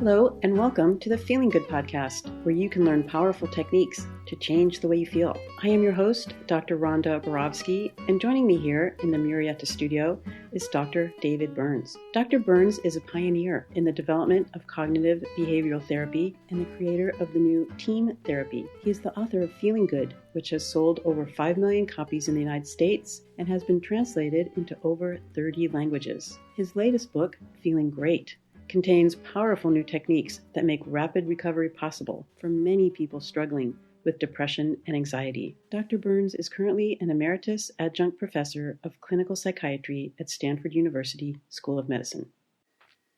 Hello, and welcome to the Feeling Good podcast, where you can learn powerful techniques to change the way you feel. I am your host, Dr. Rhonda Borowski, and joining me here in the Murrieta studio is Dr. David Burns. Dr. Burns is a pioneer in the development of cognitive behavioral therapy and the creator of the new team therapy. He is the author of Feeling Good, which has sold over 5 million copies in the United States and has been translated into over 30 languages. His latest book, Feeling Great, contains powerful new techniques that make rapid recovery possible for many people struggling with depression and anxiety. Dr. Burns is currently an emeritus adjunct professor of clinical psychiatry at Stanford University School of Medicine.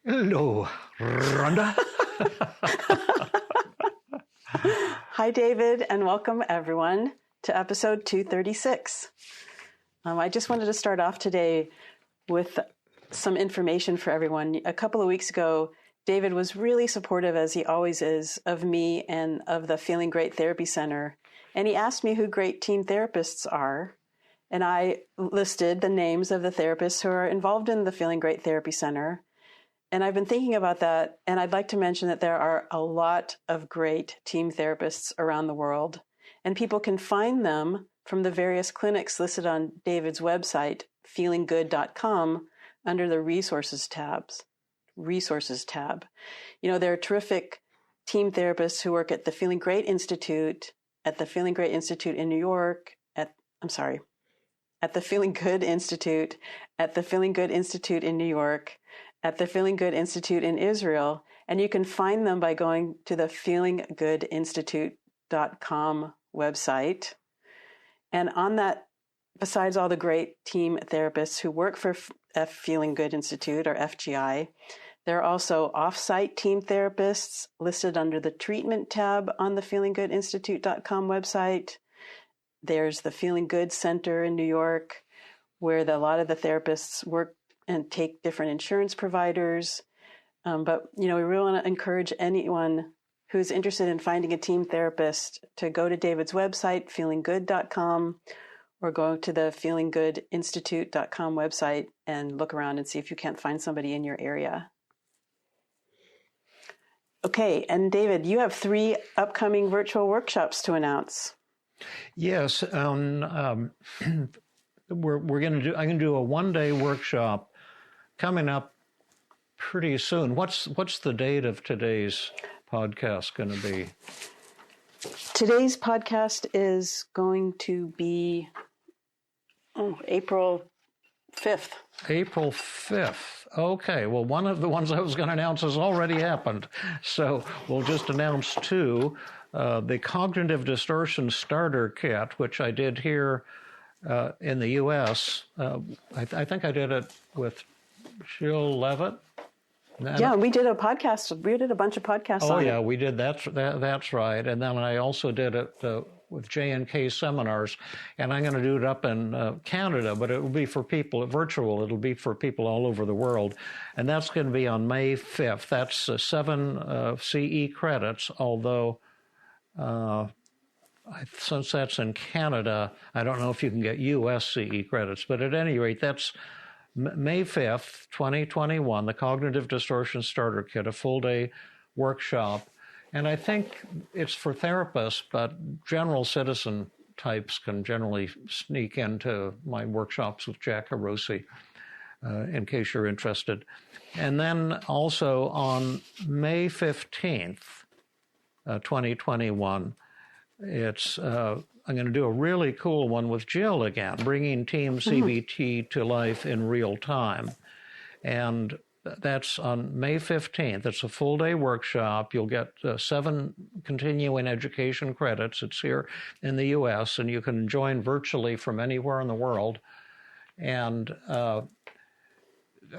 Hello, Rhonda. Hi, David, and welcome everyone to episode 236. I just wanted to start off today with some information for everyone. A couple of weeks ago, David was really supportive, as he always is, of me and of the Feeling Great Therapy Center. And he asked me who great team therapists are. And I listed the names of the therapists who are involved in the Feeling Great Therapy Center. And I've been thinking about that. And I'd like to mention that there are a lot of great team therapists around the world. And people can find them from the various clinics listed on David's website, feelinggood.com, under the resources tab. You know, there are terrific team therapists who work at the Feeling Great Institute, at the Feeling Great Institute in New York, at the Feeling Good Institute, at the Feeling Good Institute in New York, at the Feeling Good Institute in Israel, and you can find them by going to the feelinggoodinstitute.com website. And on that, besides all the great team therapists who work for Feeling Good Institute, or FGI, there are also off-site team therapists listed under the treatment tab on the feelinggoodinstitute.com website. There's the Feeling Good Center in New York, where a lot of the therapists work and take different insurance providers. But, you know, we really want to encourage anyone who's interested in finding a team therapist to go to David's website, feelinggood.com, or go to the feelinggoodinstitute.com website and look around and see if you can't find somebody in your area. Okay, and David, you have 3 upcoming virtual workshops to announce. Yes, I'm going to do a one-day workshop coming up pretty soon. What's the date of today's podcast going to be? Today's podcast is going to be April 5th. April 5th. Okay. Well, one of the ones I was going to announce has already happened. So we'll just announce 2. The Cognitive Distortion Starter Kit, which I did here in the U.S. I think I did it with Jill Levitt. Yeah, we did a podcast. We did a bunch of podcasts on it. Oh, yeah, we did. That's right. And then I also did it with J&K seminars, and I'm going to do it up in Canada, but it will be for people, virtual. It'll be for people all over the world. And that's going to be on May 5th. That's 7 CE credits, although since that's in Canada, I don't know if you can get US CE credits, but at any rate, that's May 5th, 2021, the Cognitive Distortion Starter Kit, a full-day workshop. And I think it's for therapists, but general citizen types can generally sneak into my workshops with Jack Hirose, in case you're interested. And then also on May 15th, 2021, I'm going to do a really cool one with Jill again, bringing Team CBT to life in real time. And that's on May 15th. It's a full-day workshop. You'll get 7 continuing education credits. It's here in the U.S., and you can join virtually from anywhere in the world. And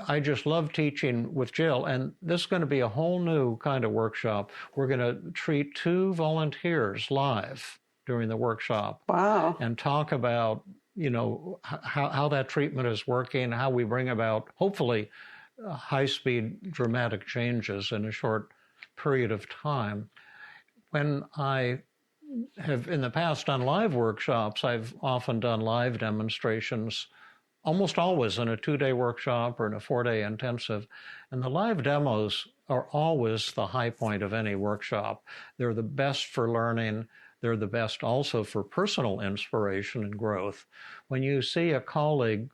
I just love teaching with Jill, and this is going to be a whole new kind of workshop. We're going to treat 2 volunteers live during the workshop. Wow. And talk about, you know, how that treatment is working, how we bring about, hopefully, high-speed dramatic changes in a short period of time. When I have in the past done live workshops, I've often done live demonstrations almost always in a 2-day workshop or in a 4-day intensive. And the live demos are always the high point of any workshop. They're the best for learning. They're the best also for personal inspiration and growth. When you see a colleague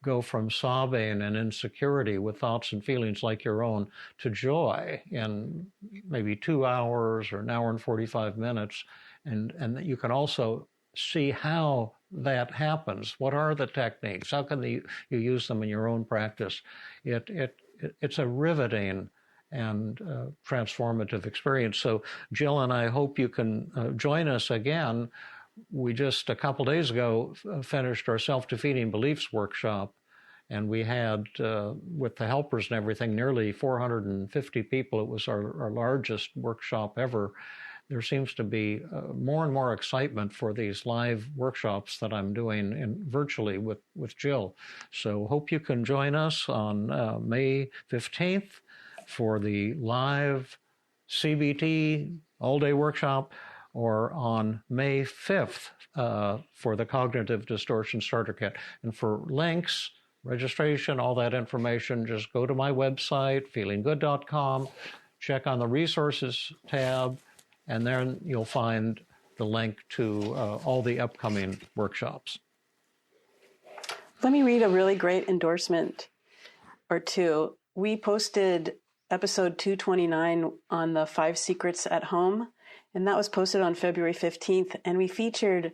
go from sobbing and insecurity with thoughts and feelings like your own to joy in maybe 2 hours or an hour and 45 minutes, and you can also see how that happens. What are the techniques? How can you use them in your own practice? It's a riveting and transformative experience. So Jill and I hope you can join us again. We just a couple days ago finished our self-defeating beliefs workshop, and we had, with the helpers and everything, nearly 450 people. It was our largest workshop ever. There seems to be more and more excitement for these live workshops that I'm doing virtually with Jill. So hope you can join us on May 15th for the live CBT all-day workshop, or on May 5th for the Cognitive Distortion Starter Kit. And for links, registration, all that information, just go to my website, feelinggood.com, check on the resources tab, and then you'll find the link to all the upcoming workshops. Let me read a really great endorsement or two. We posted episode 229 on the 5 Secrets at Home, and that was posted on February 15th. And we featured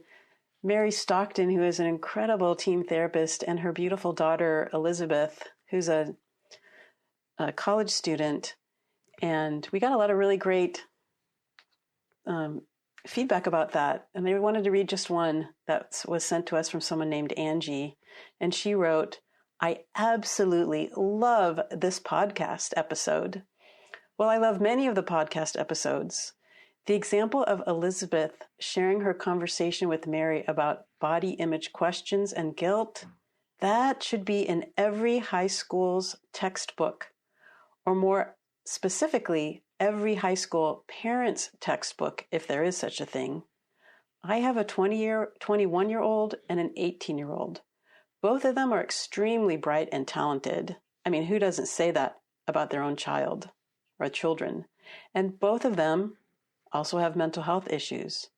Mary Stockton, who is an incredible team therapist, and her beautiful daughter, Elizabeth, who's a college student. And we got a lot of really great feedback about that. And they wanted to read just one that was sent to us from someone named Angie. And she wrote, "I absolutely love this podcast episode. Well, I love many of the podcast episodes. The example of Elizabeth sharing her conversation with Mary about body image questions and guilt, that should be in every high school's textbook, or more specifically, every high school parent's textbook, if there is such a thing. I have a 21-year-old and an 18-year-old. Both of them are extremely bright and talented. I mean, who doesn't say that about their own child or children? And both of them also have mental health issues.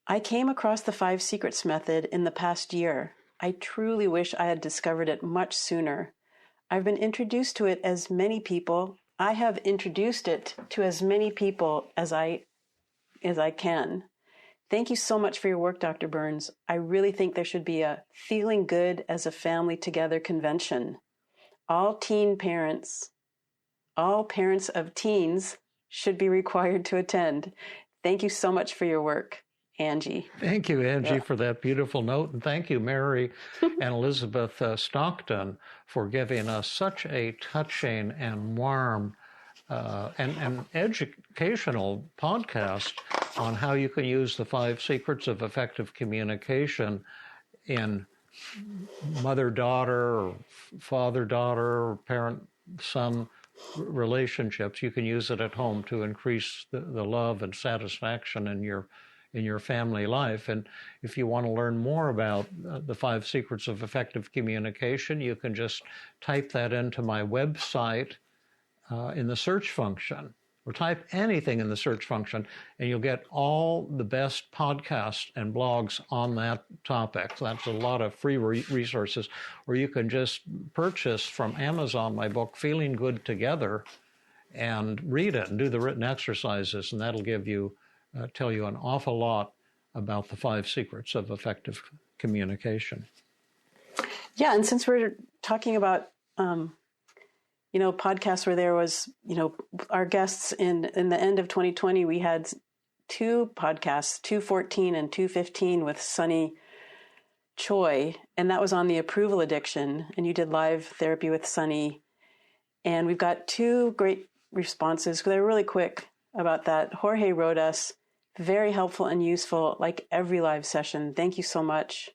I came across the 5 Secrets method in the past year. I truly wish I had discovered it much sooner. I've been introduced to it as many people. I have introduced it to as many people as I can. Thank you so much for your work, Dr. Burns. I really think there should be a Feeling Good as a Family Together convention. All parents of teens should be required to attend. Thank you so much for your work, Angie." Thank you, Angie, for that beautiful note. And thank you, Mary and Elizabeth Stockton, for giving us such a touching and warm and educational podcast on how you can use the 5 secrets of effective communication in mother-daughter or father-daughter or parent-son relationships. You can use it at home to increase the love and satisfaction in your family life. And if you want to learn more about the 5 secrets of effective communication, you can just type that into my website in the search function, or type anything in the search function, and you'll get all the best podcasts and blogs on that topic. That's a lot of free resources. Or you can just purchase from Amazon my book, Feeling Good Together, and read it and do the written exercises, and that'll give you tell you an awful lot about the 5 secrets of effective communication. Yeah, and since we're talking about podcasts where there was, our guests in the end of 2020, we had 2 podcasts, 214 and 215 with Sunny Choi, and that was on the approval addiction, and you did live therapy with Sunny. And we've got 2 great responses. They're really quick about that. Jorge wrote us, "Very helpful and useful, like every live session. Thank you so much."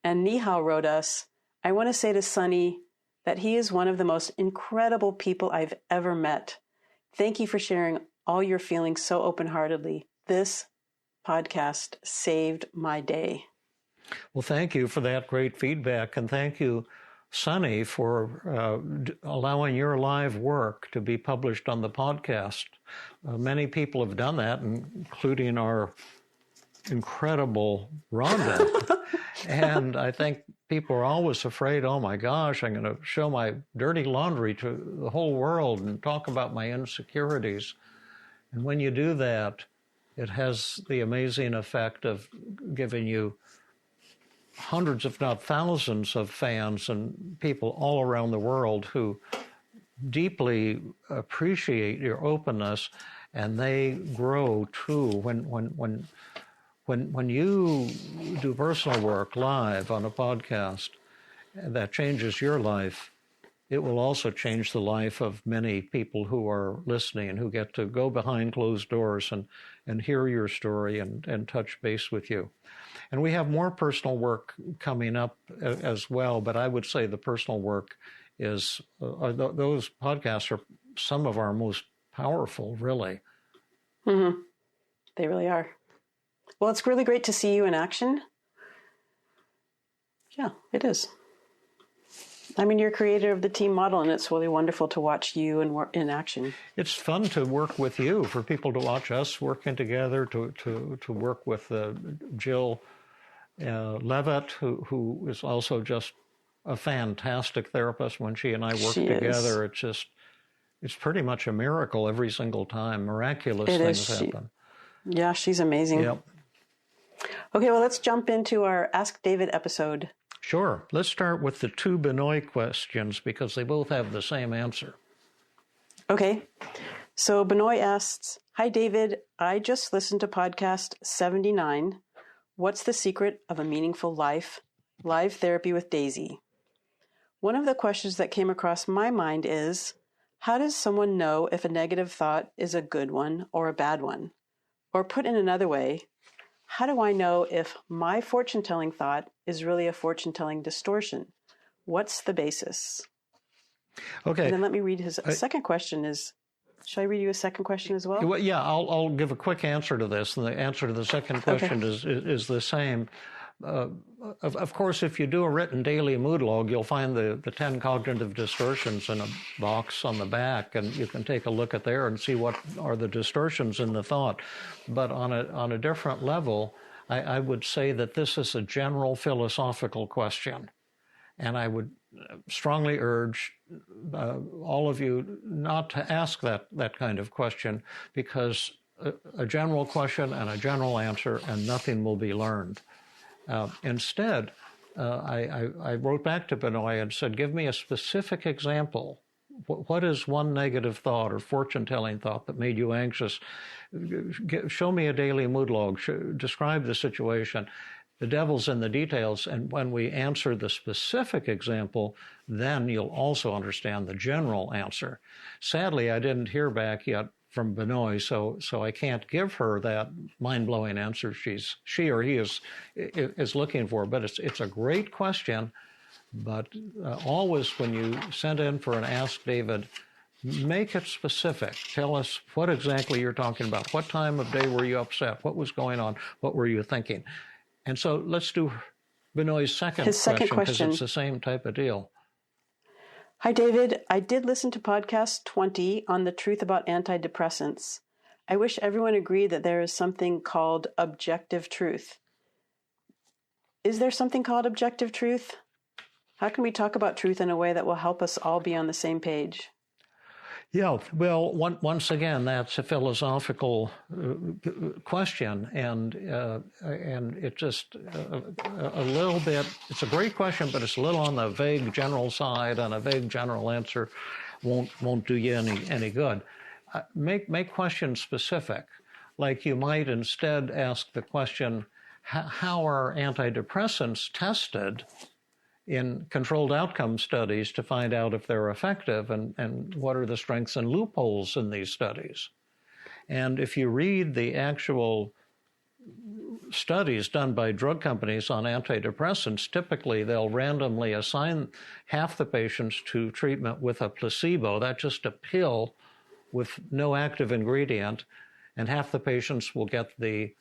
And Nihal wrote us, "I want to say to Sunny that he is one of the most incredible people I've ever met. Thank you for sharing all your feelings so open-heartedly. This podcast saved my day." Well, thank you for that great feedback, and thank you, Sunny, for allowing your live work to be published on the podcast. Many people have done that, including our incredible Rhonda. And I think people are always afraid, oh my gosh, I'm going to show my dirty laundry to the whole world and talk about my insecurities. And when you do that, it has the amazing effect of giving you hundreds, if not thousands, of fans and people all around the world who deeply appreciate your openness, and they grow too. When you do personal work live on a podcast that changes your life, it will also change the life of many people who are listening, who get to go behind closed doors and hear your story and touch base with you. And we have more personal work coming up as well, but I would say the personal work is, those podcasts are some of our most powerful, really. Mm-hmm. They really are. Well, it's really great to see you in action. Yeah, it is. I mean, you're creator of the team model, and it's really wonderful to watch you in action. It's fun to work with you, for people to watch us working together, to work with Jill Levitt, who is also just a fantastic therapist. When she and I work together, it's pretty much a miracle every single time. Miraculous things happen. Yeah, she's amazing. Yep. Okay, well, let's jump into our Ask David episode. Sure. Let's start with the two Binoy questions because they both have the same answer. Okay. So Binoy asks, "Hi, David. I just listened to podcast 79. What's the secret of a meaningful life? Live therapy with Daisy. One of the questions that came across my mind is, how does someone know if a negative thought is a good one or a bad one? Or put in another way, how do I know if my fortune-telling thought is really a fortune-telling distortion? What's the basis?" Okay. And then let me read his second question is, should I read you a second question as well? Yeah, I'll give a quick answer to this, and the answer to the second question is the same. Of course, if you do a written daily mood log, you'll find the 10 cognitive distortions in a box on the back, and you can take a look at there and see what are the distortions in the thought. But on a different level, I would say that this is a general philosophical question, and I would strongly urge all of you not to ask that kind of question, because a general question and a general answer and nothing will be learned. Instead, I wrote back to Binoy and said, give me a specific example. What is one negative thought or fortune-telling thought that made you anxious? Show me a daily mood log. Describe the situation. The devil's in the details, and when we answer the specific example, then you'll also understand the general answer. Sadly, I didn't hear back yet from Binoy, so I can't give her that mind-blowing answer she or he is looking for. But it's a great question. But always when you send in for an Ask David, make it specific. Tell us what exactly you're talking about. What time of day were you upset? What was going on? What were you thinking? And so let's do Binoy's second question, because it's the same type of deal. Hi, David. I did listen to podcast 20 on the truth about antidepressants. I wish everyone agreed that there is something called objective truth. Is there something called objective truth? How can we talk about truth in a way that will help us all be on the same page? Yeah, well, once again, that's a philosophical question, and it just a little bit. It's a great question, but it's a little on the vague general side, and a vague general answer won't do you any good. Make questions specific, like you might instead ask the question, how are antidepressants tested in controlled outcome studies to find out if they're effective, and what are the strengths and loopholes in these studies? And if you read the actual studies done by drug companies on antidepressants, typically they'll randomly assign half the patients to treatment with a placebo, that's just a pill with no active ingredient, and half the patients will get the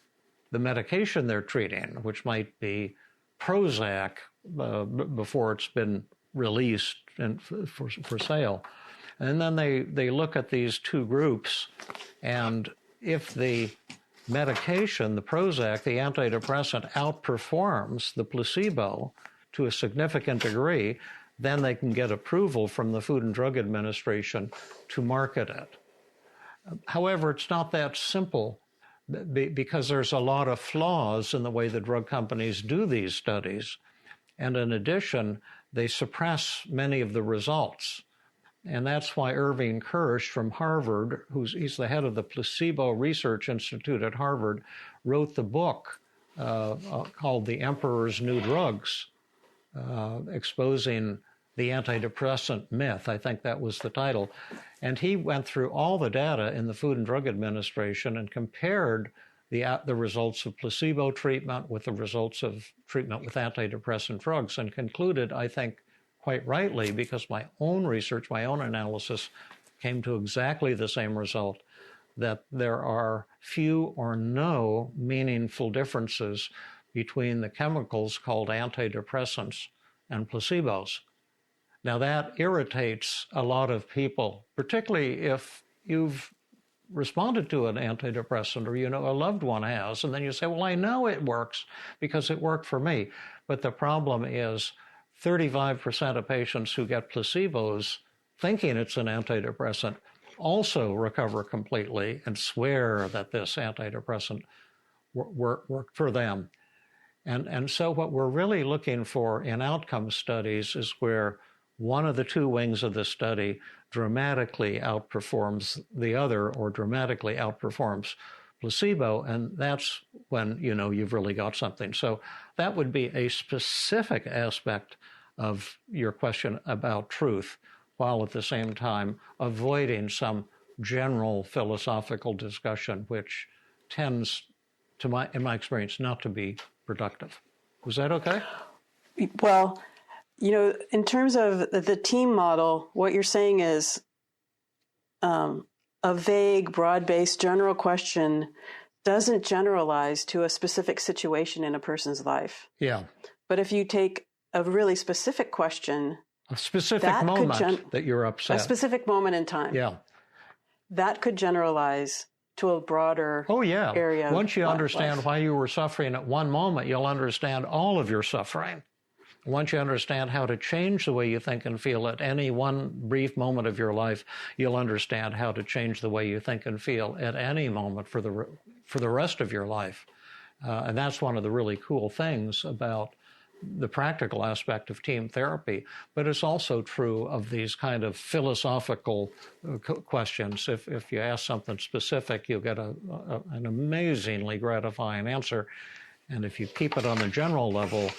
medication they're treating, which might be Prozac before it's been released and for sale. And then they look at these two groups, and if the medication, the Prozac, the antidepressant, outperforms the placebo to a significant degree, then they can get approval from the Food and Drug Administration to market it. However, it's not that simple because there's a lot of flaws in the way the drug companies do these studies. And in addition, they suppress many of the results. And that's why Irving Kirsch from Harvard, he's the head of the Placebo Research Institute at Harvard, wrote the book called The Emperor's New Drugs, exposing the antidepressant myth. I think that was the title. And he went through all the data in the Food and Drug Administration and compared the results of placebo treatment with the results of treatment with antidepressant drugs, and concluded, I think, quite rightly, because my own research, my own analysis came to exactly the same result, that there are few or no meaningful differences between the chemicals called antidepressants and placebos. Now that irritates a lot of people, particularly if you've responded to an antidepressant or a loved one has, and then you say, well, I know it works because it worked for me. But the problem is 35% of patients who get placebos thinking it's an antidepressant also recover completely and swear that this antidepressant worked for them. And so what we're really looking for in outcome studies is where one of the two wings of the study dramatically outperforms the other or dramatically outperforms placebo, and that's when you've really got something. So that would be a specific aspect of your question about truth, while at the same time avoiding some general philosophical discussion, which tends to in my experience, not to be productive. Was that okay? Well, in terms of the team model, what you're saying is a vague, broad-based general question doesn't generalize to a specific situation in a person's life. Yeah. But if you take a really specific question, a specific moment that you're upset, a specific moment in time, that could generalize to a broader area. Once you understand why you were suffering at one moment, you'll understand all of your suffering. Once you understand how to change the way you think and feel at any one brief moment of your life, you'll understand how to change the way you think and feel at any moment for the rest of your life. And that's one of the really cool things about the practical aspect of team therapy. But it's also true of these kind of philosophical questions. If you ask something specific, you'll get an amazingly gratifying answer. And if you keep it on the general level,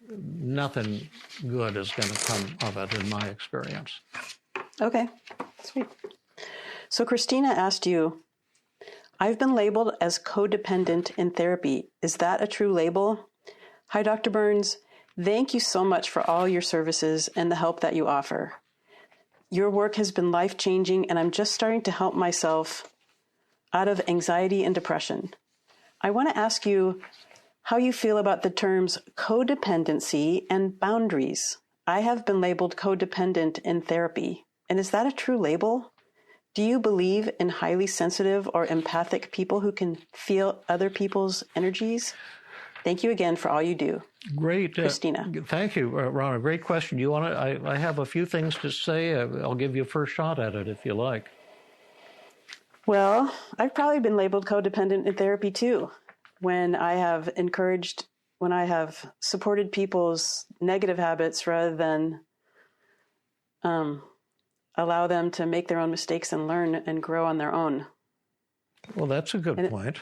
nothing good is going to come of it, in my experience. Okay, sweet. So Kristina asked you, I've been labeled as codependent in therapy. Is that a true label? Hi, Dr. Burns. Thank you so much for all your services and the help that you offer. Your work has been life-changing, and I'm just starting to help myself out of anxiety and depression. I want to ask you how you feel about the terms codependency and boundaries. I have been labeled codependent in therapy. And is that a true label? Do you believe in highly sensitive or empathic people who can feel other people's energies? Thank you again for all you do. Great. Kristina. Thank you, Ronna. Great question. You want to? I have a few things to say. I'll give you a first shot at it if you like. Well, I've probably been labeled codependent in therapy too. When I have supported people's negative habits rather than allow them to make their own mistakes and learn and grow on their own. Well, that's a good point.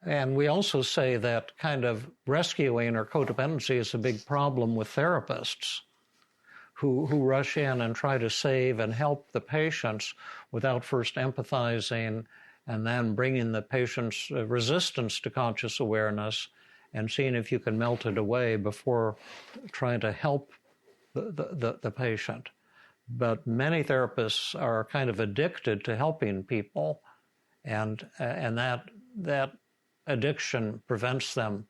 And we also say that kind of rescuing or codependency is a big problem with therapists who rush in and try to save and help the patients without first empathizing and then bringing the patient's resistance to conscious awareness and seeing if you can melt it away before trying to help the patient. But many therapists are kind of addicted to helping people, and that addiction prevents them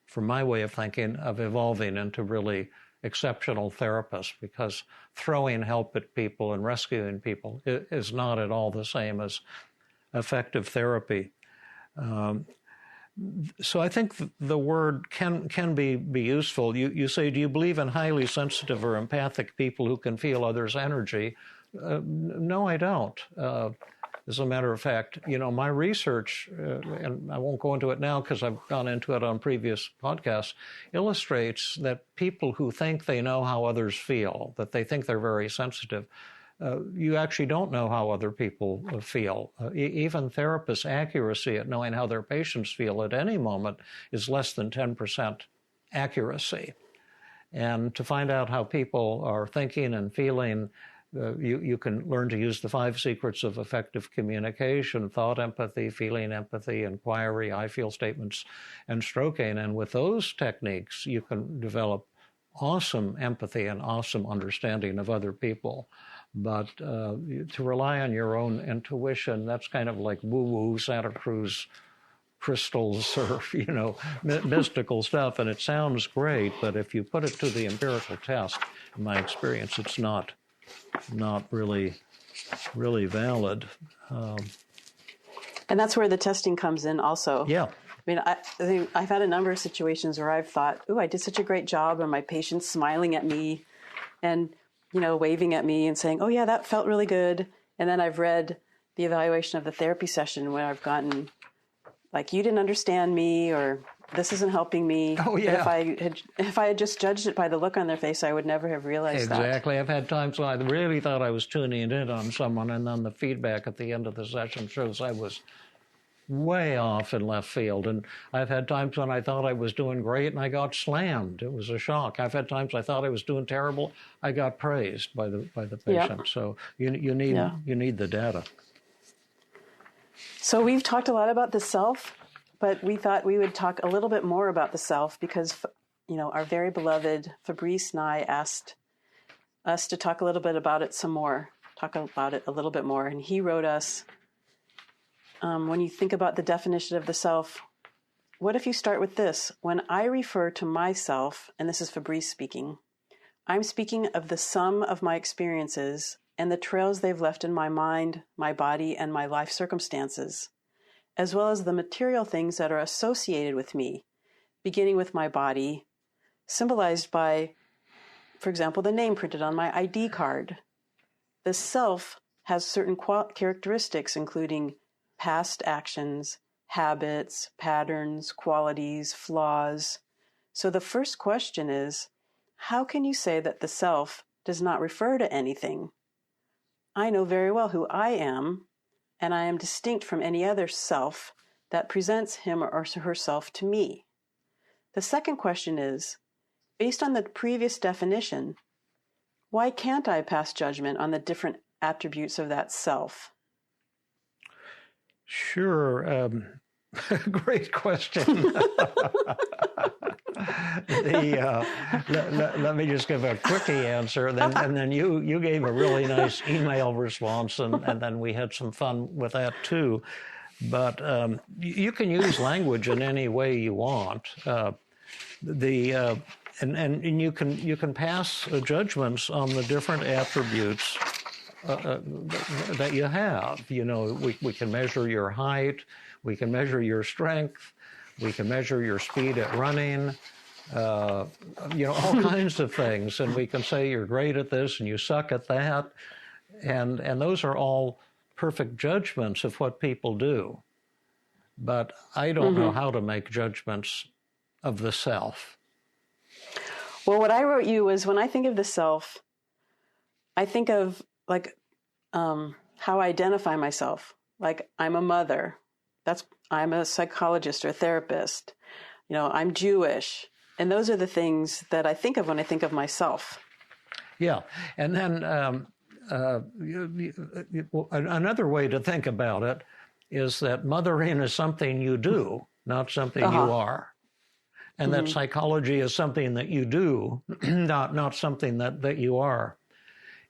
from my way of thinking, of evolving into really exceptional therapists, because throwing help at people and rescuing people is not at all the same as effective therapy. So I think the word can be useful. You say, do you believe in highly sensitive or empathic people who can feel others' energy? No, I don't. As a matter of fact, my research, and I won't go into it now because I've gone into it on previous podcasts, illustrates that people who think they know how others feel, that they think they're very sensitive, you actually don't know how other people feel. Even therapists' accuracy at knowing how their patients feel at any moment is less than 10% accuracy. And to find out how people are thinking and feeling, you can learn to use the 5 secrets of effective communication: thought empathy, feeling empathy, inquiry, I feel statements, and stroking. And with those techniques, you can develop awesome empathy and awesome understanding of other people. But to rely on your own intuition, that's kind of like woo-woo Santa Cruz crystals or, mystical stuff. And it sounds great, but if you put it to the empirical test, in my experience, it's not really valid. And that's where the testing comes in also. Yeah. I mean, I think I've had a number of situations where I've thought, I did such a great job, and my patient's smiling at me and, waving at me and saying, oh yeah, that felt really good. And then I've read the evaluation of the therapy session where I've gotten like, you didn't understand me, or this isn't helping me. Oh yeah. If I had just judged it by the look on their face, I would never have realized that. Exactly. I've had times when I really thought I was tuning in on someone, and then the feedback at the end of the session shows I was way off in left field. And I've had times when I thought I was doing great and I got slammed. It was a shock. I've had times I thought I was doing terrible. I got praised by the patient. Yep. So you need the data. So we've talked a lot about the self, but we thought we would talk a little bit more about the self because, our very beloved Fabrice and I asked us to talk a little bit about it a little bit more. And he wrote us, when you think about the definition of the self, what if you start with this? When I refer to myself, and this is Fabrice speaking, I'm speaking of the sum of my experiences and the trails they've left in my mind, my body, and my life circumstances, as well as the material things that are associated with me, beginning with my body, symbolized by, for example, the name printed on my ID card. The self has certain characteristics, including past actions, habits, patterns, qualities, flaws. So the first question is, how can you say that the self does not refer to anything? I know very well who I am, and I am distinct from any other self that presents him or herself to me. The second question is, based on the previous definition, why can't I pass judgment on the different attributes of that self? Sure. Great question. Let me just give a quickie answer, and then you gave a really nice email response, and then we had some fun with that too. But you can use language in any way you want. And you can pass judgments on the different attributes that you have. We can measure your height, we can measure your strength, we can measure your speed at running, all kinds of things. And we can say you're great at this and you suck at that. And those are all perfect judgments of what people do. But I don't know how to make judgments of the self. Well, what I wrote you was, when I think of the self, I think of how I identify myself. Like, I'm a mother. I'm a psychologist or a therapist. I'm Jewish. And those are the things that I think of when I think of myself. Yeah. And then another way to think about it is that mothering is something you do, not something you are. And that psychology is something that you do, not something that you are.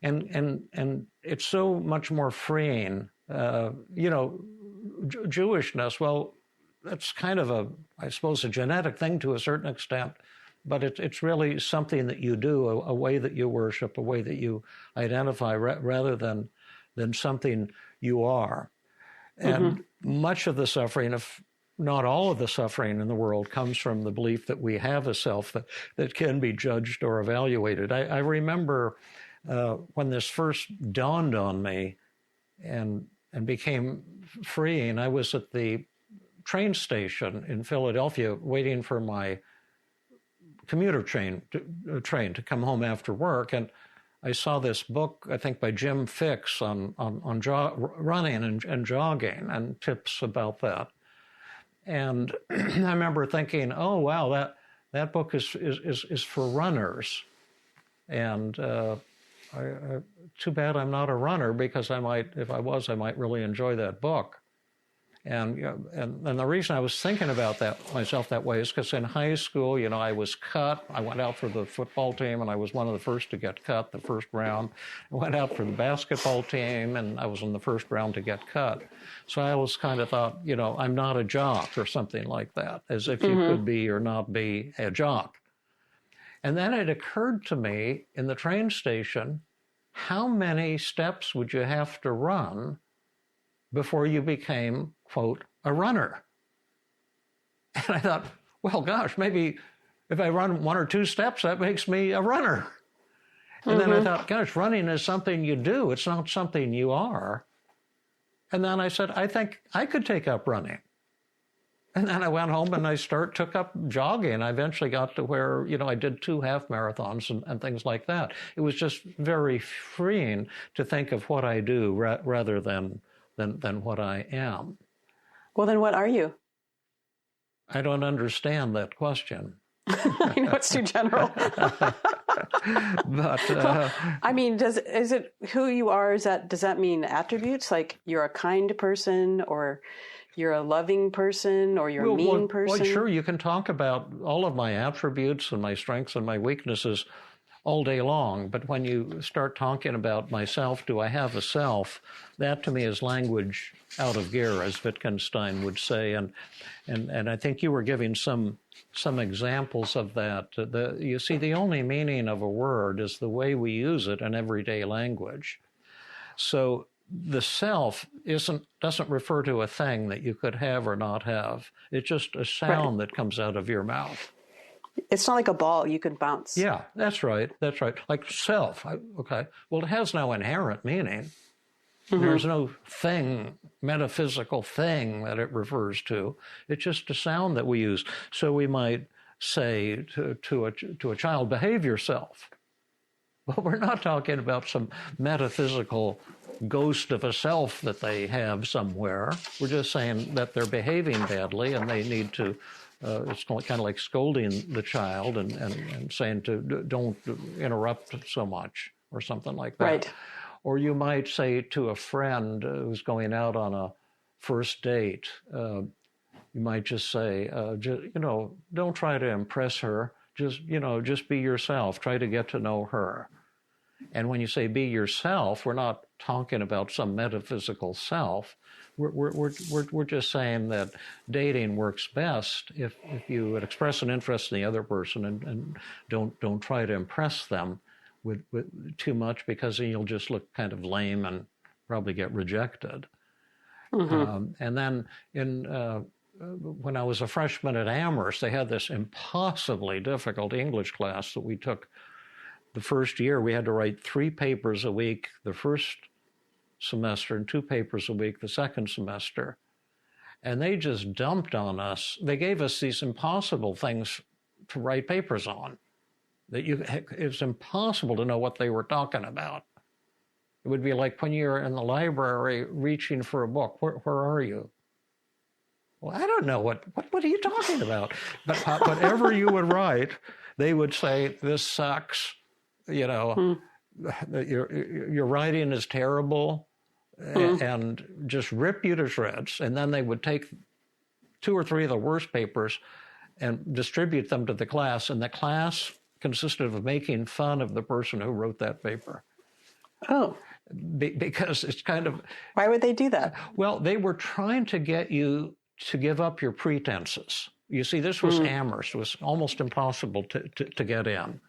And it's so much more freeing. Jewishness, well, that's kind of I suppose, a genetic thing to a certain extent, but it's really something that you do, a way that you worship, a way that you identify, rather than something you are. And much of the suffering, if not all of the suffering in the world, comes from the belief that we have a self that can be judged or evaluated. I remember when this first dawned on me and became freeing, I was at the train station in Philadelphia waiting for my commuter train to come home after work, and I saw this book, I think by Jim Fixx, on running and jogging and tips about that. And I remember thinking, oh wow, that book is for runners, and too bad I'm not a runner, because if I was, I might really enjoy that book. And the reason I was thinking about myself that way is because in high school, I was cut. I went out for the football team, and I was one of the first to get cut the first round. I went out for the basketball team, and I was in the first round to get cut. So I always kind of thought, I'm not a jock or something like that, as if you could be or not be a jock. And then it occurred to me in the train station, how many steps would you have to run before you became, quote, a runner? And I thought, well, gosh, maybe if I run 1 or 2 steps, that makes me a runner. And then I thought, gosh, running is something you do. It's not something you are. And then I said, I think I could take up running. And then I went home and I took up jogging. I eventually got to where, I did 2 half marathons and things like that. It was just very freeing to think of what I do rather than what I am. Well, then what are you? I don't understand that question. I know it's too general. But I mean, is it who you are? Does that mean attributes, like you're a kind person, or you're a loving person, or you're a mean person? Well, sure, you can talk about all of my attributes and my strengths and my weaknesses all day long, but when you start talking about myself, do I have a self? That to me is language out of gear, as Wittgenstein would say, and I think you were giving some examples of that. You see, the only meaning of a word is the way we use it in everyday language. So the self doesn't refer to a thing that you could have or not have. It's just a sound that comes out of your mouth. It's not like a ball you could bounce. Yeah, that's right. That's right. Like self. Okay. Well, it has no inherent meaning. There's no metaphysical thing that it refers to. It's just a sound that we use. So we might say to a child, behave yourself. Well, we're not talking about some metaphysical ghost of a self that they have somewhere. We're just saying that they're behaving badly and they need to. It's kind of like scolding the child and saying don't interrupt so much or something like that. Right. Or you might say to a friend who's going out on a first date, you might just say, don't try to impress her. Just be yourself. Try to get to know her. And when you say be yourself, we're not talking about some metaphysical self. We're just saying that dating works best if you would express an interest in the other person and don't try to impress them with too much, because then you'll just look kind of lame and probably get rejected. And then when I was a freshman at Amherst, they had this impossibly difficult English class that we took. The first year, we had to write 3 papers a week the first semester and 2 papers a week the second semester. And they just dumped on us. They gave us these impossible things to write papers on. It's impossible to know what they were talking about. It would be like when you're in the library reaching for a book. Where are you? Well, I don't know. What are you talking about? But whatever you would write, they would say, this sucks. Your writing is terrible, and just rip you to shreds. And then they would take 2 or 3 of the worst papers and distribute them to the class. And the class consisted of making fun of the person who wrote that paper. Oh. Because it's kind of... Why would they do that? Well, they were trying to get you to give up your pretenses. You see, this was Amherst. It was almost impossible to get in.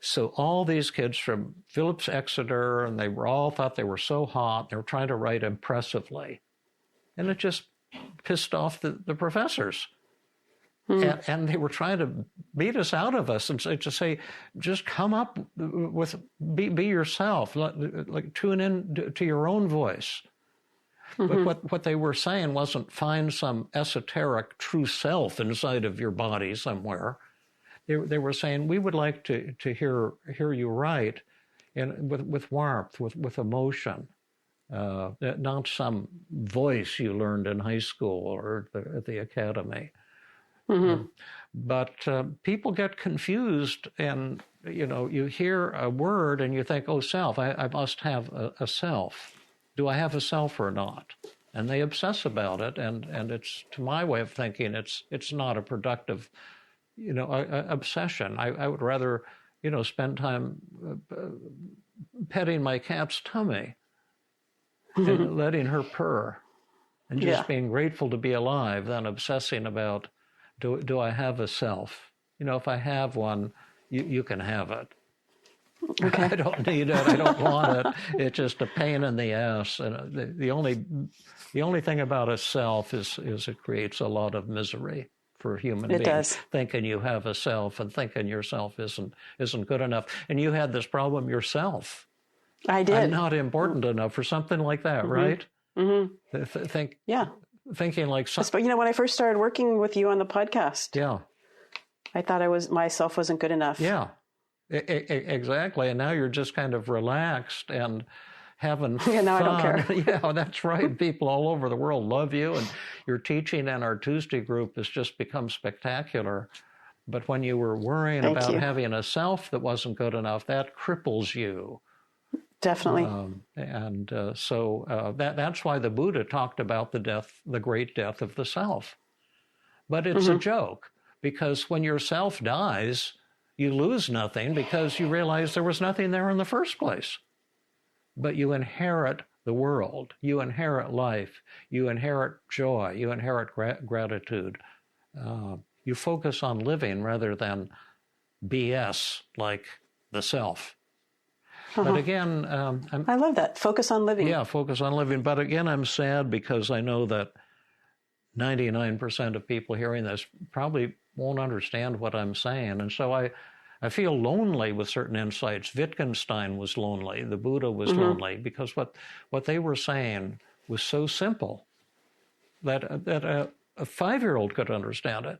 So all these kids from Phillips Exeter, and they were all thought they were so hot. They were trying to write impressively. And it just pissed off the professors. And they were trying to beat us out of us and to say, just come up with, be yourself, like tune in to your own voice. But what they were saying wasn't find some esoteric true self inside of your body somewhere. They were saying, we would like to hear you write with warmth, with emotion, not some voice you learned in high school or at the academy. But people get confused, and you hear a word and you think, oh, self, I must have a self. Do I have a self or not? And they obsess about it, and it's, to my way of thinking, it's not a productive obsession. I would rather spend time petting my cat's tummy and letting her purr and just being grateful to be alive than obsessing about, do I have a self? If I have one, you can have it. Okay. I don't need it. I don't want it. It's just a pain in the ass. And the only thing about a self is it creates a lot of misery for human beings. It does. Thinking you have a self and thinking yourself isn't good enough. And you had this problem yourself. I did. I'm not important enough for something like that, right? Thinking like something. When I first started working with you on the podcast, I thought myself wasn't good enough. Yeah, exactly. And now you're just kind of relaxed and having fun. Now I don't care. Yeah, that's right. People all over the world love you, and your teaching in our Tuesday group has just become spectacular. But when you were worrying about having a self that wasn't good enough, that cripples you. Definitely. So that's why the Buddha talked about the great death of the self. But it's a joke, because when your self dies, you lose nothing because you realize there was nothing there in the first place. But you inherit the world, you inherit life, you inherit joy, you inherit gratitude. You focus on living rather than BS like the self. But again, I love that. Focus on living. Yeah, focus on living. But again, I'm sad because I know that 99% of people hearing this probably won't understand what I'm saying. And so I feel lonely with certain insights. Wittgenstein was lonely. The Buddha was lonely because what they were saying was so simple that a 5-year-old could understand it.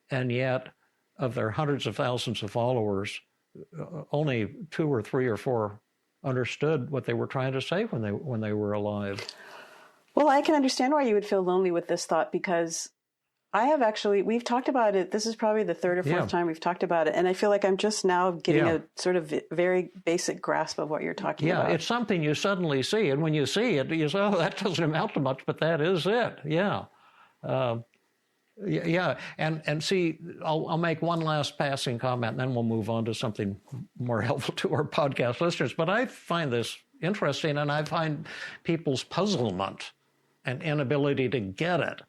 And yet, of their hundreds of thousands of followers, only 2 or 3 or 4 understood what they were trying to say when they were alive. Well, I can understand why you would feel lonely with this thought, because we've talked about it. This is probably the 3rd or 4th time we've talked about it. And I feel like I'm just now getting a sort of very basic grasp of what you're talking about. Yeah, it's something you suddenly see. And when you see it, you say, oh, that doesn't amount to much, but that is it. Yeah. And see, I'll make one last passing comment, and then we'll move on to something more helpful to our podcast listeners. But I find this interesting, and I find people's puzzlement and inability to get it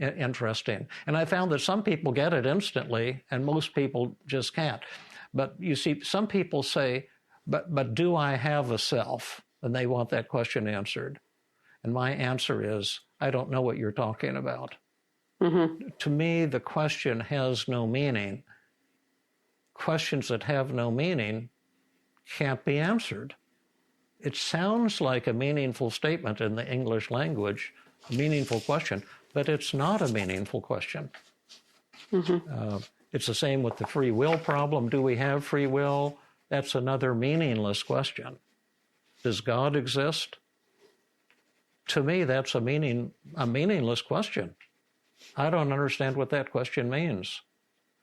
interesting. And I found that some people get it instantly, and most people just can't. But you see, some people say, but do I have a self? And they want that question answered. And my answer is, I don't know what you're talking about. To me, the question has no meaning. Questions that have no meaning can't be answered. It sounds like a meaningful statement in the English language, a meaningful question, but it's not a meaningful question. It's the same with the free will problem. Do we have free will? That's another meaningless question. Does God exist? To me, that's a meaningless question. I don't understand what that question means.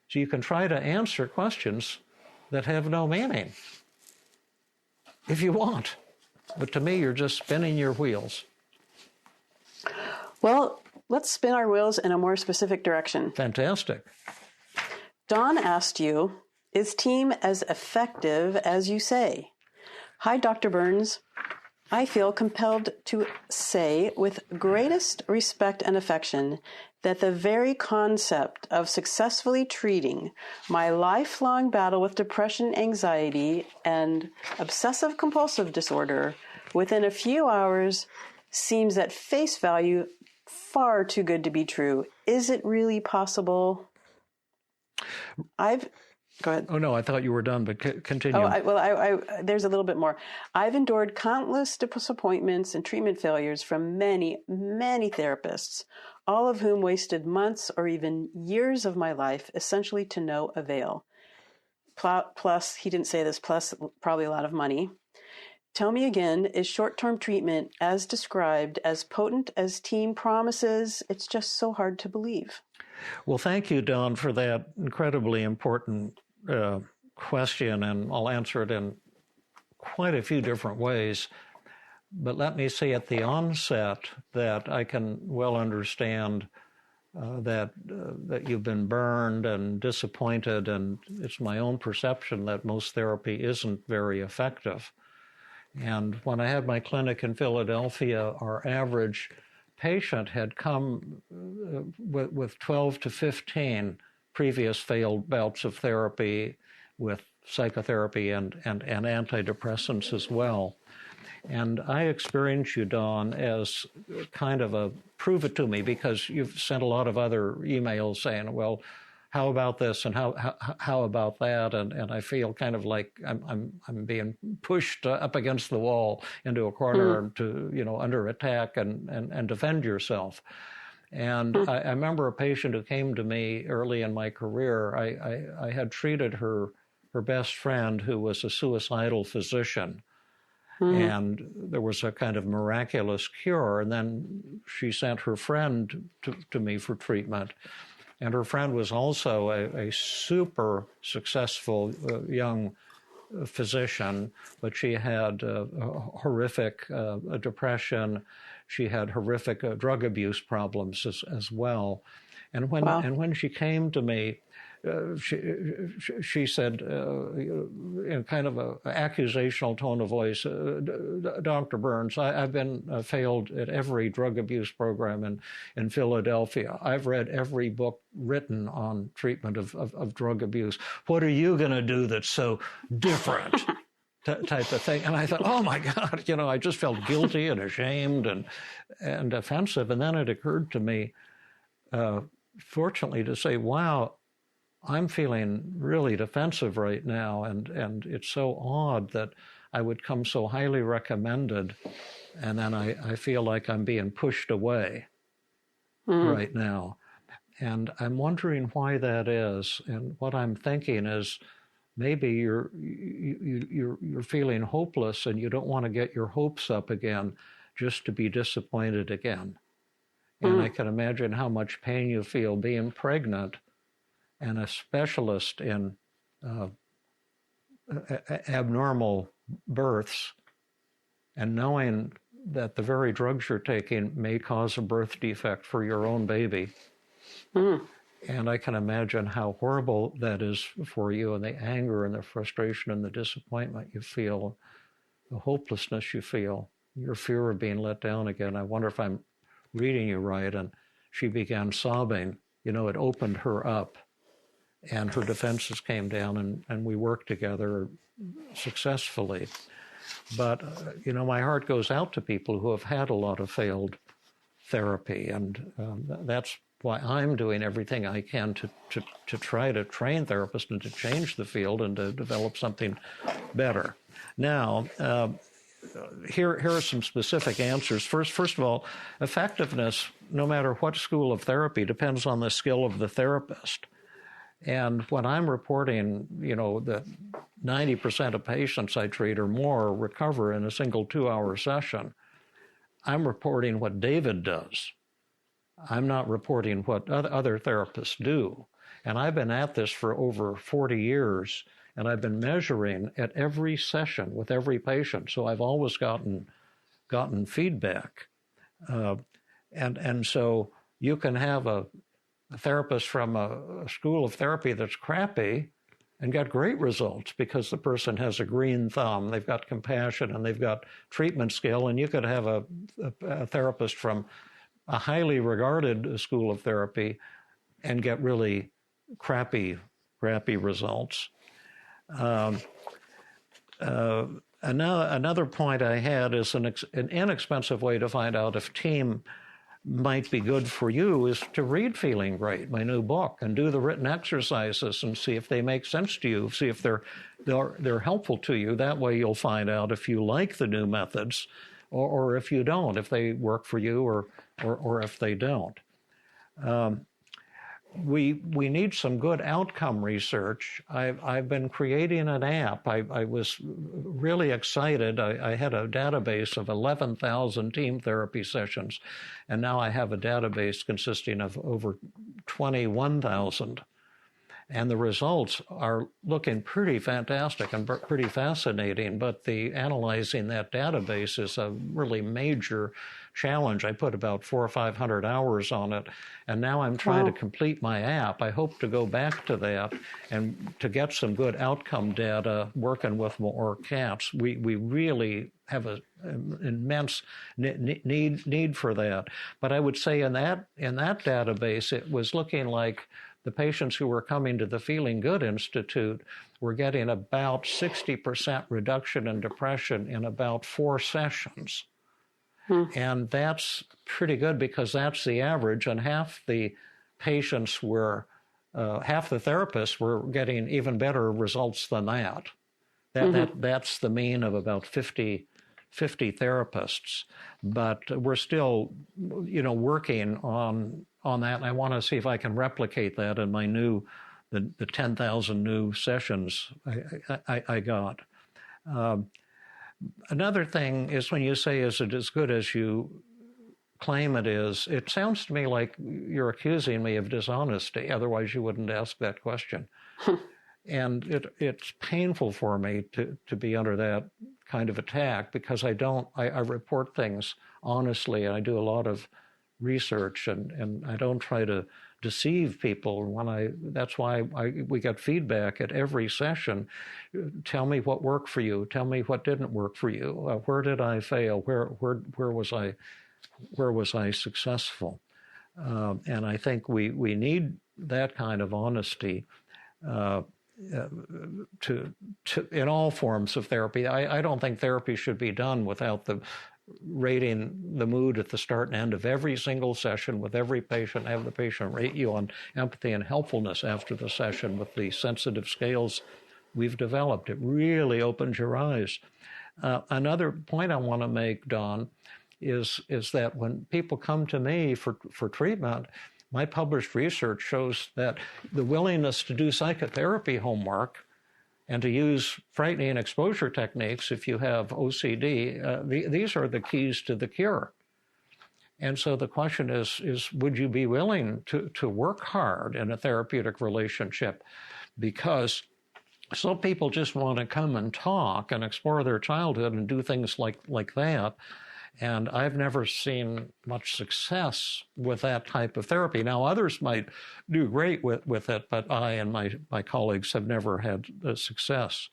So you can try to answer questions that have no meaning if you want. But to me, you're just spinning your wheels. Well, let's spin our wheels in a more specific direction. Fantastic. Don asked you, is team as effective as you say? Hi, Dr. Burns. I feel compelled to say with greatest respect and affection that the very concept of successfully treating my lifelong battle with depression, anxiety, and obsessive-compulsive disorder within a few hours seems at face value far too good to be true. Is it really possible? Go ahead. Oh, no, I thought you were done, but continue. There's a little bit more. I've endured countless disappointments and treatment failures from many, many therapists, all of whom wasted months or even years of my life, essentially to no avail. Plus, he didn't say this, plus probably a lot of money. Tell me again, is short-term treatment as described as potent as team promises? It's just so hard to believe. Well, thank you, Dawn, for that incredibly important question, and I'll answer it in quite a few different ways. But let me say at the onset that I can well understand that you've been burned and disappointed, and it's my own perception that most therapy isn't very effective. And when I had my clinic in Philadelphia, our average patient had come with 12 to 15 previous failed bouts of therapy with psychotherapy and antidepressants as well. And I experience you, Dawn, as kind of a prove it to me, because you've sent a lot of other emails saying, well, how about this and how about that? And I feel kind of like I'm being pushed up against the wall into a corner to, under attack and defend yourself. And I remember a patient who came to me early in my career. I had treated her best friend, who was a suicidal physician. And there was a kind of miraculous cure. And then she sent her friend to me for treatment. And her friend was also a super successful young physician, but she had horrific depression. She had horrific drug abuse problems as well. And when she came to me, she said, in kind of an accusational tone of voice, Dr. Burns, I've been failed at every drug abuse program in Philadelphia. I've read every book written on treatment of drug abuse. What are you going to do that's so different? Type of thing. And I thought, oh my God, I just felt guilty and ashamed and offensive. And then it occurred to me, fortunately, to say, wow, I'm feeling really defensive right now, and it's so odd that I would come so highly recommended, and then I feel like I'm being pushed away right now. And I'm wondering why that is. And what I'm thinking is maybe you're feeling hopeless and you don't want to get your hopes up again just to be disappointed again. And I can imagine how much pain you feel being pregnant and a specialist in abnormal births, and knowing that the very drugs you're taking may cause a birth defect for your own baby. And I can imagine how horrible that is for you, and the anger and the frustration and the disappointment you feel, the hopelessness you feel, your fear of being let down again. I wonder if I'm reading you right. And she began sobbing. It opened her up. And her defenses came down, and we worked together successfully. But, my heart goes out to people who have had a lot of failed therapy, and that's why I'm doing everything I can to try to train therapists and to change the field and to develop something better. Now, here are some specific answers. First of all, effectiveness, no matter what school of therapy, depends on the skill of the therapist. And when I'm reporting, that 90% of patients I treat or more recover in a single 2-hour session, I'm reporting what David does. I'm not reporting what other therapists do. And I've been at this for over 40 years, and I've been measuring at every session with every patient. So I've always gotten feedback. And so you can have a therapist from a school of therapy that's crappy, and get great results because the person has a green thumb, they've got compassion, and they've got treatment skill. And you could have a therapist from a highly regarded school of therapy and get really crappy results. Another point I had is an inexpensive way to find out if team might be good for you is to read Feeling Great, my new book, and do the written exercises and see if they make sense to you, see if they're helpful to you. That way you'll find out if you like the new methods or if you don't, if they work for you or if they don't. We need some good outcome research. I've been creating an app. I was really excited. I had a database of 11,000 team therapy sessions, and now I have a database consisting of over 21,000. And the results are looking pretty fantastic and pretty fascinating, but analyzing that database is a really major challenge. I put about 400 or 500 hours on it, and now I'm trying to complete my app. I hope to go back to that and to get some good outcome data working with more cats. We really have an immense need for that. But I would say in that database, it was looking like the patients who were coming to the Feeling Good Institute were getting about 60% reduction in depression in about 4 sessions. And that's pretty good because that's the average, and half the patients half the therapists were getting even better results than that. That's the mean of about 50 therapists. But we're still, working on that. And I want to see if I can replicate that in my the 10,000 new sessions I got. Another thing is when you say, is it as good as you claim it is, it sounds to me like you're accusing me of dishonesty. Otherwise, you wouldn't ask that question. And it's painful for me to be under that kind of attack because I report things honestly, and I do a lot of research, and I don't try to deceive people. That's why we get feedback at every session. Tell me what worked for you. Tell me what didn't work for you. Where did I fail? Where was I successful? And I think we need that kind of honesty to in all forms of therapy. I don't think therapy should be done without rating the mood at the start and end of every single session with every patient. Have the patient rate you on empathy and helpfulness after the session with the sensitive scales we've developed. It really opens your eyes. Another point I want to make, Don, is that when people come to me for treatment, my published research shows that the willingness to do psychotherapy homework and to use frightening exposure techniques if you have OCD, these are the keys to the cure. And so the question is would you be willing to work hard in a therapeutic relationship? Because some people just want to come and talk and explore their childhood and do things like that. And I've never seen much success with that type of therapy. Now, others might do great with it, but I and my colleagues have never had success.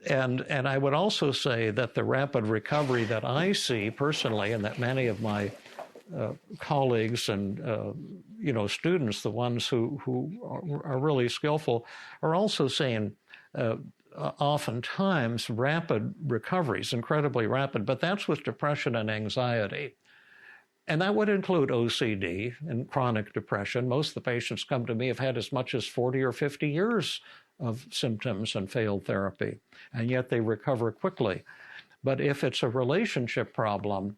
And I would also say that the rapid recovery that I see personally, and that many of my colleagues and students, the ones who are really skillful, are also seeing oftentimes rapid recoveries, incredibly rapid, but that's with depression and anxiety. And that would include OCD and chronic depression. Most of the patients come to me have had as much as 40 or 50 years of symptoms and failed therapy, and yet they recover quickly. But if it's a relationship problem,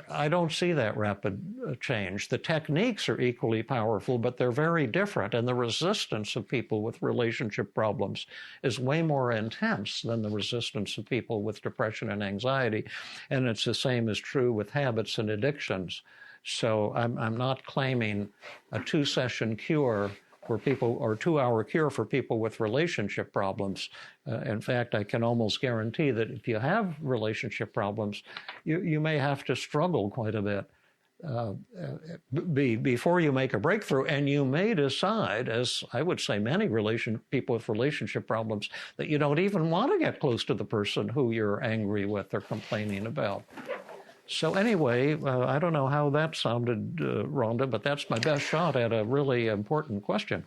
I don't see that rapid change. The techniques are equally powerful, but they're very different. And the resistance of people with relationship problems is way more intense than the resistance of people with depression and anxiety. And it's the same is true with habits and addictions. So I'm not claiming a 2-session cure for people or 2-hour cure for people with relationship problems. In fact, I can almost guarantee that if you have relationship problems, you may have to struggle quite a bit before you make a breakthrough, and you may decide, as I would say many people with relationship problems, that you don't even want to get close to the person who you're angry with or complaining about. So anyway, I don't know how that sounded, Rhonda, but that's my best shot at a really important question.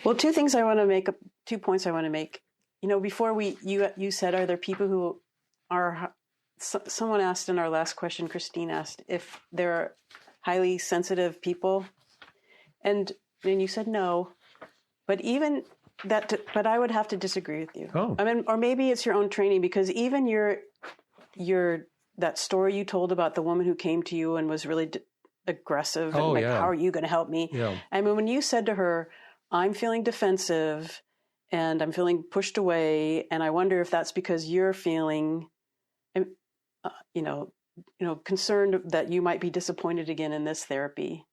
Well, two points I want to make. Before you said, are there people who are, someone asked in our last question, Christine asked, if there are highly sensitive people. And you said no, but even that, but I would have to disagree with you. Oh. I mean, or maybe it's your own training, because even that story you told about the woman who came to you and was really aggressive and how are you going to help me? Yeah. I mean, when you said to her, I'm feeling defensive and I'm feeling pushed away, and I wonder if that's because you're feeling, concerned that you might be disappointed again in this therapy.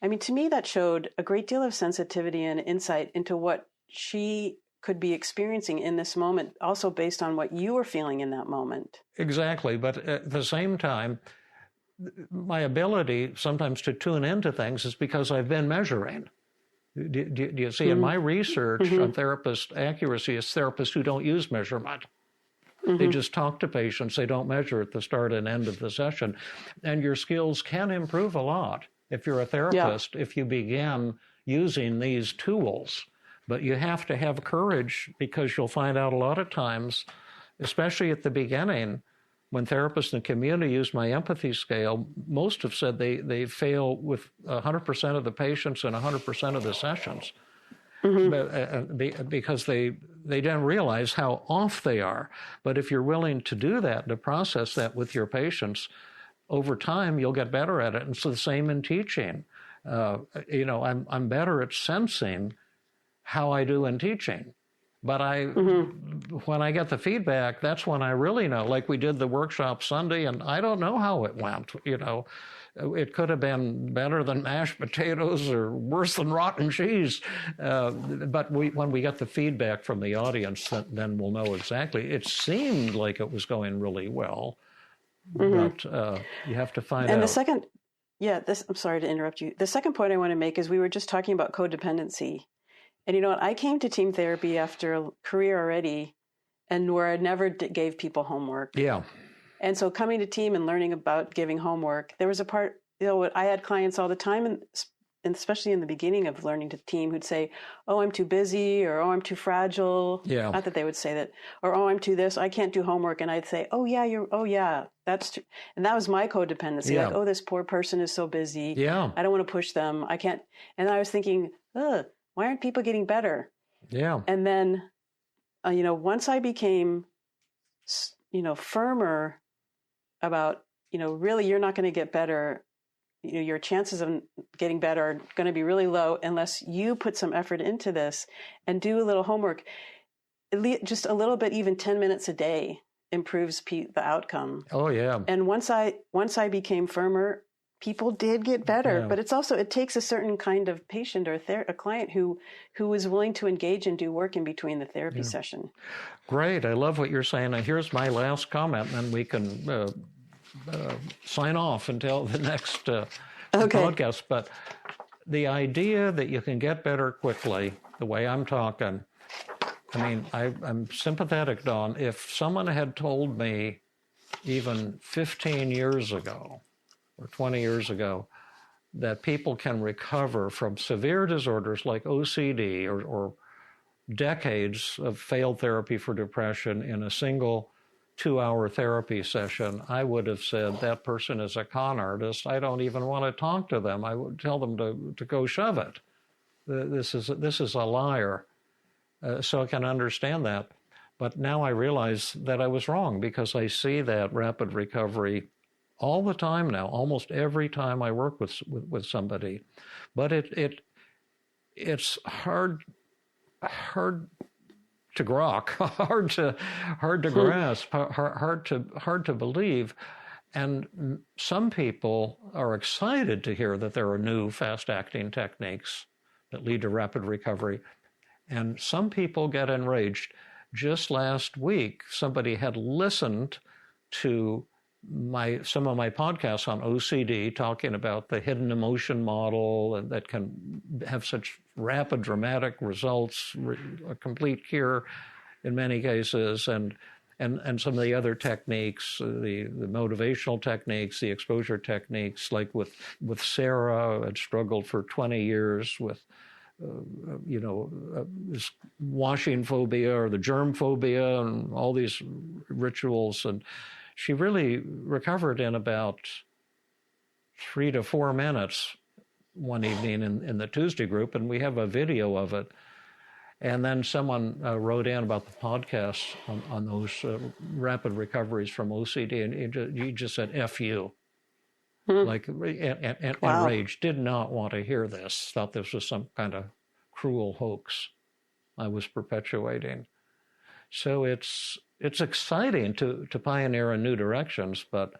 I mean, to me, that showed a great deal of sensitivity and insight into what she could be experiencing in this moment, also based on what you were feeling in that moment. Exactly. But at the same time, my ability sometimes to tune into things is because I've been measuring. Do you see, in my research on therapist accuracy, it's therapists who don't use measurement. They just talk to patients. They don't measure at the start and end of the session. And your skills can improve a lot if you're a therapist, if you begin using these tools. But you have to have courage, because you'll find out a lot of times, especially at the beginning, when therapists in the community use my empathy scale, most have said they fail with 100% of the patients and 100% of the sessions. Because they didn't realize how off they are. But if you're willing to do that, to process that with your patients, over time you'll get better at it. And so the same in teaching. I'm better at sensing how I do in teaching. But when I get the feedback, that's when I really know. Like we did the workshop Sunday, and I don't know how it went. It could have been better than mashed potatoes or worse than rotten cheese. But when we get the feedback from the audience, then we'll know exactly. It seemed like it was going really well, but you have to find out. And the second, I'm sorry to interrupt you. The second point I want to make is we were just talking about codependency. And you know what? I came to team therapy after a career already, and where I never gave people homework. Yeah. And so coming to team and learning about giving homework, there was a part, I had clients all the time, and especially in the beginning of learning to team, who'd say, oh, I'm too busy, or oh, I'm too fragile. Yeah. Not that they would say that, or oh, I'm too this, I can't do homework. And I'd say, oh yeah, that's true. And that was my codependency. Yeah. Like, oh, this poor person is so busy. Yeah. I don't want to push them. I can't. And I was thinking, why aren't people getting better? Yeah. And then, once I became, firmer about, really, you're not going to get better. Your chances of getting better are going to be really low unless you put some effort into this and do a little homework. Just a little bit, even 10 minutes a day improves the outcome. Oh, yeah. And once I became firmer, people did get better, but it takes a certain kind of patient or a client who is willing to engage and do work in between the therapy session. Great. I love what you're saying. And here's my last comment, and we can sign off until the next podcast. But the idea that you can get better quickly, the way I'm talking, I mean, I'm sympathetic, Dawn. If someone had told me even 15 years ago, or 20 years ago, that people can recover from severe disorders like OCD or decades of failed therapy for depression in a single 2-hour therapy session, I would have said that person is a con artist. I don't even want to talk to them. I would tell them to go shove it. This is a liar. So I can understand that. But now I realize that I was wrong, because I see that rapid recovery all the time now, almost every time I work with somebody. But it's hard to grok, hard to grasp, hard to believe. And some people are excited to hear that there are new fast-acting techniques that lead to rapid recovery. And some people get enraged. Just last week, somebody had listened to some of my podcasts on OCD, talking about the hidden emotion model and that can have such rapid, dramatic results, a complete cure in many cases, and some of the other techniques, the motivational techniques, the exposure techniques, like with Sarah, had struggled for 20 years with this washing phobia or the germ phobia and all these rituals, and she really recovered in about 3 to 4 minutes one evening in the Tuesday group, and we have a video of it. And then someone wrote in about the podcast on those rapid recoveries from OCD, and he just said, F you. Like, and Wow. Rage did not want to hear this, thought this was some kind of cruel hoax I was perpetuating. So it's exciting to pioneer in new directions, but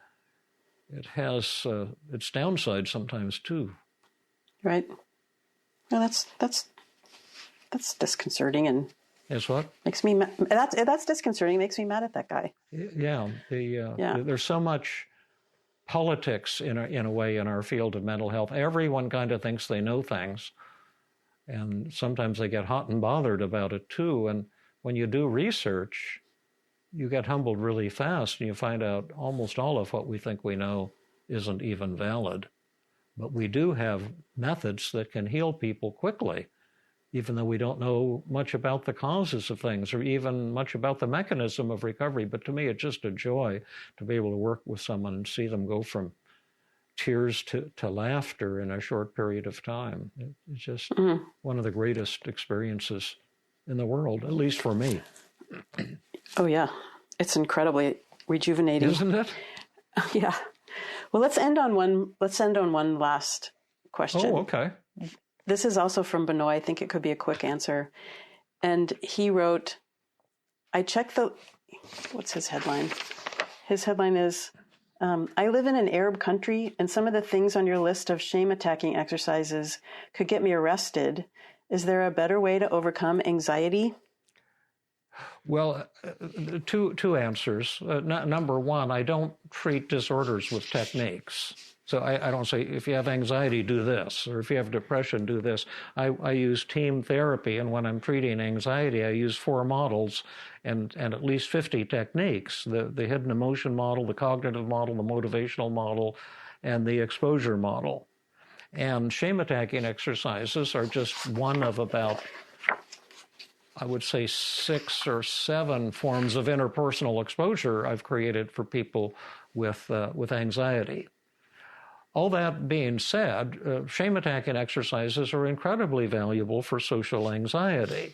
it has its downside sometimes too. Right. Well, that's disconcerting, and Is what? makes me mad. That's disconcerting. It makes me mad at that guy. Yeah. There's so much politics in a way in our field of mental health. Everyone kind of thinks they know things, and sometimes they get hot and bothered about it too. And when you do research, you get humbled really fast, and you find out almost all of what we think we know isn't even valid. But we do have methods that can heal people quickly, even though we don't know much about the causes of things or even much about the mechanism of recovery. But to me, it's just a joy to be able to work with someone and see them go from tears to laughter in a short period of time. It's just one of the greatest experiences in the world, at least for me. Oh, yeah. It's incredibly rejuvenating. Isn't it? Yeah. Well, let's end on one last question. Oh, okay. This is also from Binoy. I think it could be a quick answer. And he wrote, what's his headline? His headline is, I live in an Arab country, and some of the things on your list of shame-attacking exercises could get me arrested. Is there a better way to overcome anxiety? Well, two answers. Number one, I don't treat disorders with techniques. So I don't say, if you have anxiety, do this, or if you have depression, do this. I use team therapy, and when I'm treating anxiety, I use 4 models and at least 50 techniques, the hidden emotion model, the cognitive model, the motivational model, and the exposure model. And shame-attacking exercises are just one of about, I would say, 6 or 7 forms of interpersonal exposure I've created for people with anxiety. All that being said, shame-attacking exercises are incredibly valuable for social anxiety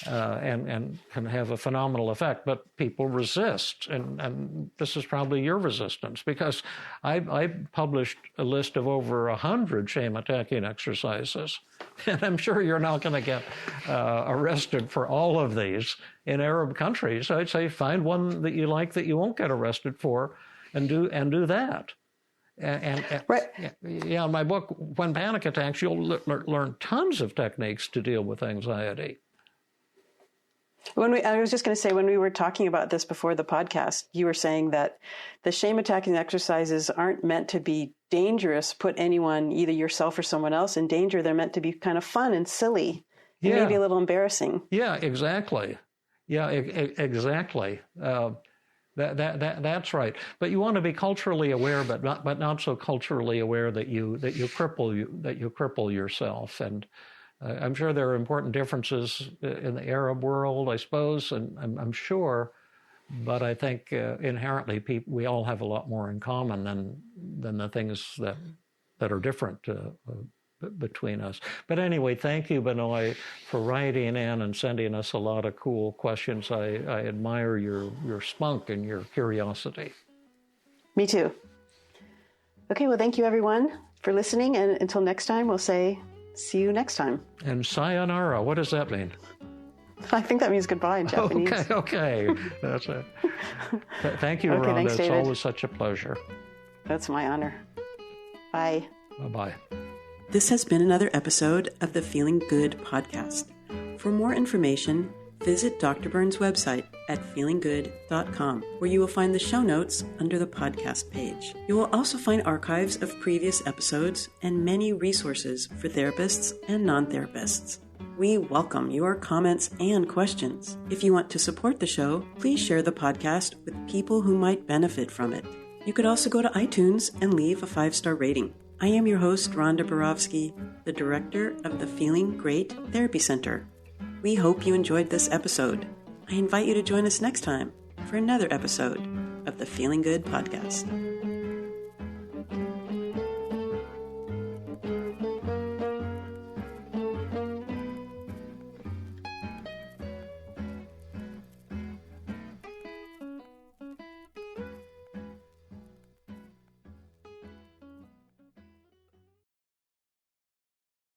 and can have a phenomenal effect, but people resist. And this is probably your resistance, because I published a list of over 100 shame-attacking exercises, and I'm sure you're not going to get arrested for all of these in Arab countries. I'd say find one that you like that you won't get arrested for and do that. And right. Yeah, in my book, When Panic Attacks, you'll learn tons of techniques to deal with anxiety. I was just going to say, when we were talking about this before the podcast, you were saying that the shame-attacking exercises aren't meant to be dangerous, put anyone, either yourself or someone else, in danger. They're meant to be kind of fun and silly, and maybe a little embarrassing. Yeah, exactly. Yeah, exactly. That's right. But you want to be culturally aware, but not so culturally aware that you cripple yourself. And I'm sure there are important differences in the Arab world, I suppose, and I'm sure. But I think inherently we all have a lot more in common than the things that are different between us. But anyway, thank you, Binoy, for writing in and sending us a lot of cool questions. I admire your spunk and your curiosity. Me too. Okay, well, thank you, everyone, for listening. And until next time, we'll say, see you next time. And sayonara, what does that mean? I think that means goodbye in Japanese. Okay. That's it. Thank you, okay, Rhonda. thanks, David. It's always such a pleasure. That's my honor. Bye. Bye-bye. This has been another episode of the Feeling Good podcast. For more information, visit Dr. Burns' website, at feelinggood.com, where you will find the show notes under the podcast page. You will also find archives of previous episodes and many resources for therapists and non-therapists. We welcome your comments and questions. If you want to support the show, please share the podcast with people who might benefit from it. You could also go to iTunes and leave a 5-star rating. I am your host, Rhonda Borowski, the director of the Feeling Great Therapy Center. We hope you enjoyed this episode. I invite you to join us next time for another episode of the Feeling Good podcast.